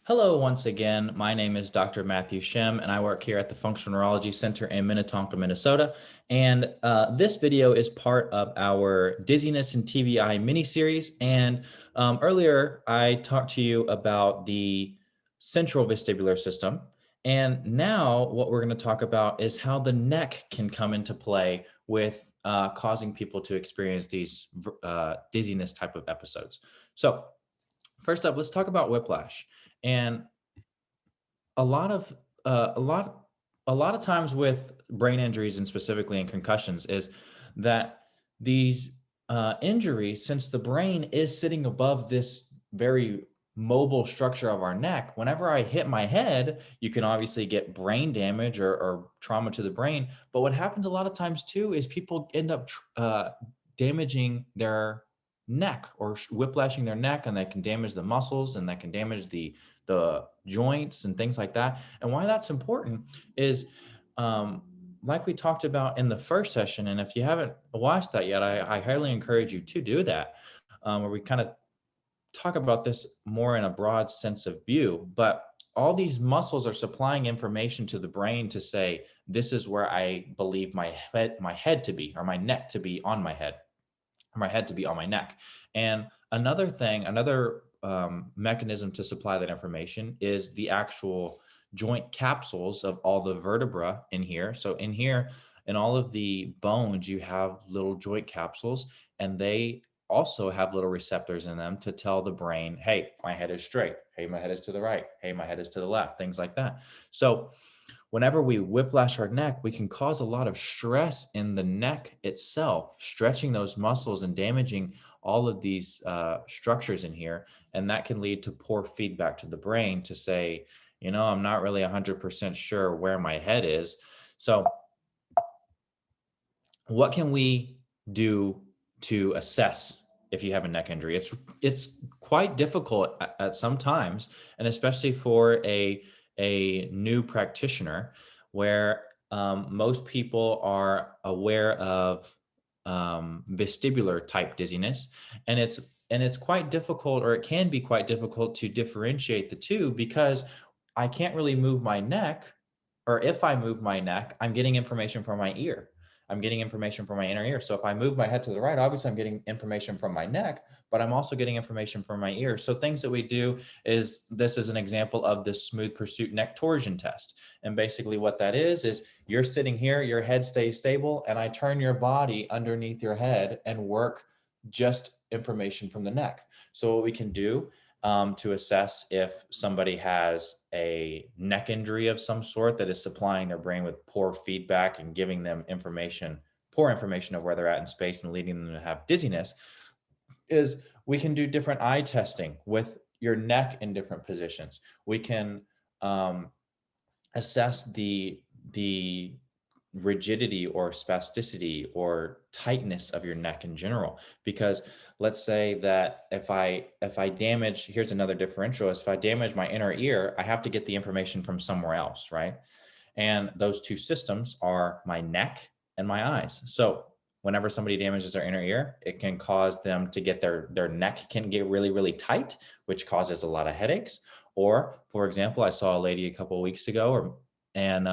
Hello, once again. My name is Dr. Matthew Shem, and I work here at the Functional Neurology Center in Minnetonka, Minnesota. And this video is part of our Dizziness and TBI mini-series. And earlier, I talked to you about the central vestibular system. And now what we're going to talk about is how the neck can come into play with causing people to experience these dizziness type of episodes. So first up, let's talk about whiplash. And a lot of uh, a lot a lot of times with brain injuries and specifically in concussions is that these injuries, since the brain is sitting above this very mobile structure of our neck, whenever I hit my head, you can obviously get brain damage or trauma to the brain. But what happens a lot of times too is people end up damaging their neck or whiplashing their neck, and that can damage the muscles and that can damage the joints and things like that. And why that's important is, like we talked about in the first session, and if you haven't watched that yet, I highly encourage you to do that, where we kind of talk about this more in a broad sense of view. But all these muscles are supplying information to the brain to say, this is where I believe my head to be, or my neck to be on my head, or my head to be on my neck. And another mechanism to supply that information is the actual joint capsules of all the vertebra in here. So in here, in all of the bones, you have little joint capsules, and they also have little receptors in them to tell the brain, hey, my head is straight. Hey, my head is to the right. Hey, my head is to the left, things like that. So whenever we whiplash our neck, we can cause a lot of stress in the neck itself, stretching those muscles and damaging all of these structures in here. And that can lead to poor feedback to the brain to say, I'm not really 100% sure where my head is. So what can we do to assess if you have a neck injury? It's quite difficult at some times, and especially for a new practitioner, where most people are aware of vestibular type dizziness, and it's quite difficult, or it can be quite difficult to differentiate the two, because I can't really move my neck, or if I move my neck, I'm getting information from my ear. I'm getting information from my inner ear. So if I move my head to the right, obviously I'm getting information from my neck, but I'm also getting information from my ear. So things that we do is, this is an example of the smooth pursuit neck torsion test. And basically what that is you're sitting here, your head stays stable, and I turn your body underneath your head and work just information from the neck. So what we can do to assess if somebody has a neck injury of some sort that is supplying their brain with poor feedback and giving them poor information of where they're at in space and leading them to have dizziness, is we can do different eye testing with your neck in different positions. We can assess the rigidity or spasticity or tightness of your neck in general, because let's say that if I damage, here's another differential, is if I damage my inner ear, I have to get the information from somewhere else, right? And those two systems are my neck and my eyes. So whenever somebody damages their inner ear, it can cause them to get their neck can get really, really tight, which causes a lot of headaches. Or, for example, I saw a lady a couple of weeks ago, and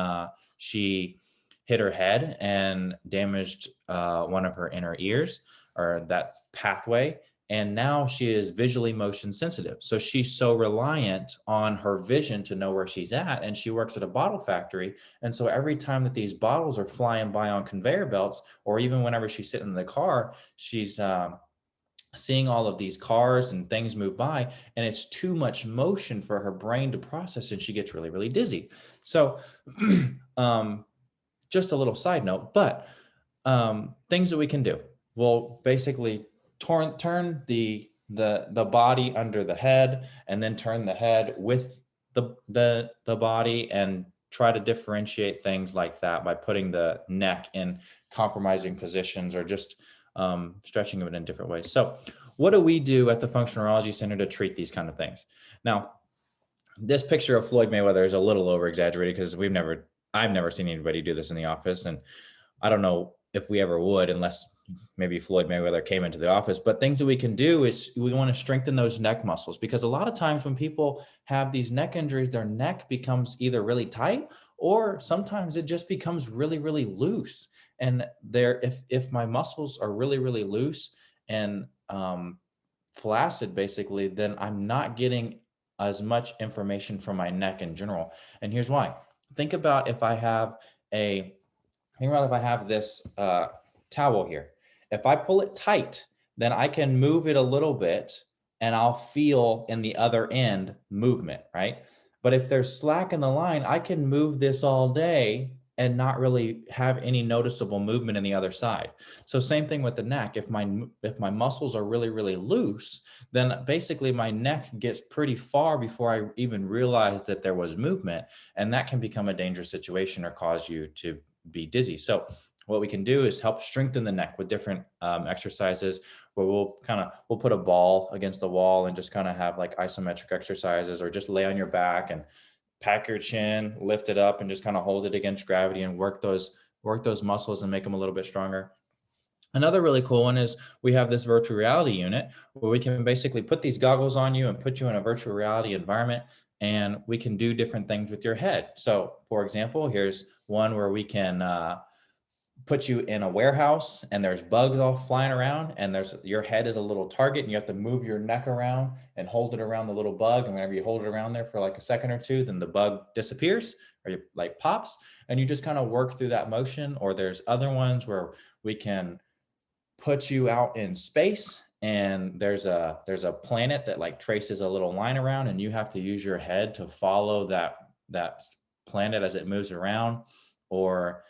she hit her head and damaged one of her inner ears, or that pathway. And now she is visually motion sensitive. So she's so reliant on her vision to know where she's at. And she works at a bottle factory. And so every time that these bottles are flying by on conveyor belts, or even whenever she's sitting in the car, she's seeing all of these cars and things move by, and it's too much motion for her brain to process, and she gets really, really dizzy. So just a little side note, but things that we can do. Well, basically turn the body under the head, and then turn the head with the body, and try to differentiate things like that by putting the neck in compromising positions, or just stretching it in different ways. So what do we do at the Functional Neurology Center to treat these kind of things? Now, this picture of Floyd Mayweather is a little over exaggerated, because I've never seen anybody do this in the office. And I don't know if we ever would, unless maybe Floyd Mayweather came into the office. But things that we can do is we want to strengthen those neck muscles, because a lot of times when people have these neck injuries, their neck becomes either really tight or sometimes it just becomes really, really loose. And if my muscles are really, really loose and flaccid, basically, then I'm not getting as much information from my neck in general. And here's why. Think about if I have a Think about if I have this towel here. If I pull it tight, then I can move it a little bit and I'll feel in the other end movement, right? But if there's slack in the line, I can move this all day and not really have any noticeable movement in the other side. So same thing with the neck. If my muscles are really, really loose, then basically my neck gets pretty far before I even realize that there was movement. And that can become a dangerous situation or cause you to be dizzy. So what we can do is help strengthen the neck with different exercises where we'll put a ball against the wall and just kind of have like isometric exercises, or just lay on your back and pack your chin, lift it up and just kind of hold it against gravity and work those muscles and make them a little bit stronger. Another really cool one is we have this virtual reality unit where we can basically put these goggles on you and put you in a virtual reality environment, and we can do different things with your head. So for example, here's one where we can put you in a warehouse and there's bugs all flying around, and your head is a little target and you have to move your neck around and hold it around the little bug. And whenever you hold it around there for like a second or two, then the bug disappears or like pops, and you just kind of work through that motion. Or there's other ones where we can put you out in space and there's a planet that like traces a little line around, and you have to use your head to follow that planet as it moves around. Or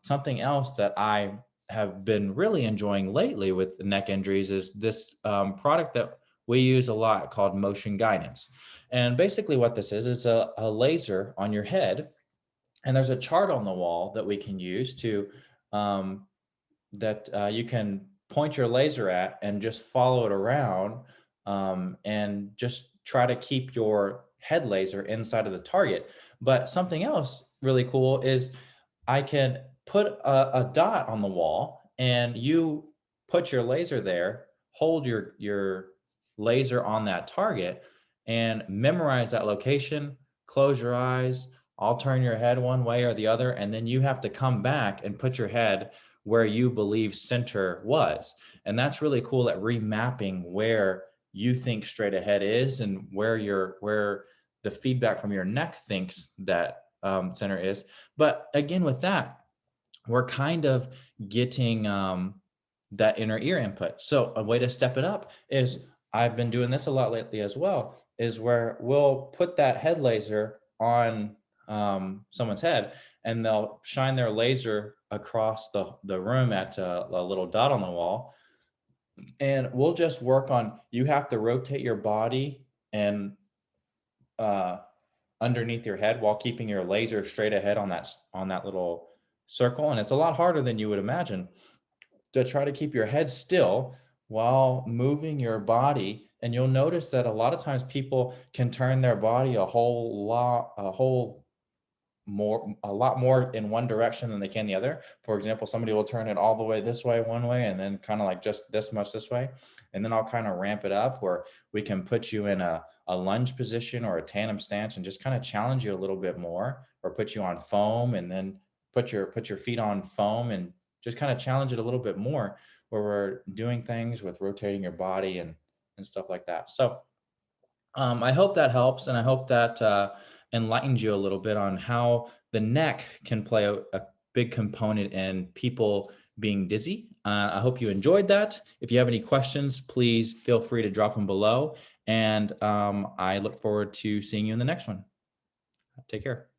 something else that I have been really enjoying lately with neck injuries is this product that we use a lot called motion guidance. And basically what this is a laser on your head, and there's a chart on the wall that we can use to that you can point your laser at and just follow it around, and just try to keep your head laser inside of the target. But something else really cool is I can put a dot on the wall, and you put your laser there, hold your laser on that target and memorize that location, close your eyes, I'll turn your head one way or the other, and then you have to come back and put your head where you believe center was. And that's really cool at remapping where you think straight ahead is and where the feedback from your neck thinks that center is. But again, with that, we're kind of getting that inner ear input. So a way to step it up is, I've been doing this a lot lately as well, is where we'll put that head laser on someone's head, and they'll shine their laser across the room at a little dot on the wall. And we'll just work on, you have to rotate your body and underneath your head while keeping your laser straight ahead on that little circle. And it's a lot harder than you would imagine to try to keep your head still while moving your body. And you'll notice that a lot of times people can turn their body a lot more in one direction than they can the other. For example, somebody will turn it all the way this way one way, and then kind of like just this much this way. And then I'll kind of ramp it up where we can put you in a lunge position or a tandem stance and just kind of challenge you a little bit more, or put you on foam and then put your feet on foam and just kind of challenge it a little bit more, where we're doing things with rotating your body and stuff like that. So I hope that helps, and I hope that enlightens you a little bit on how the neck can play a big component in people being dizzy. I hope you enjoyed that. If you have any questions, please feel free to drop them below, and I look forward to seeing you in the next one. Take care.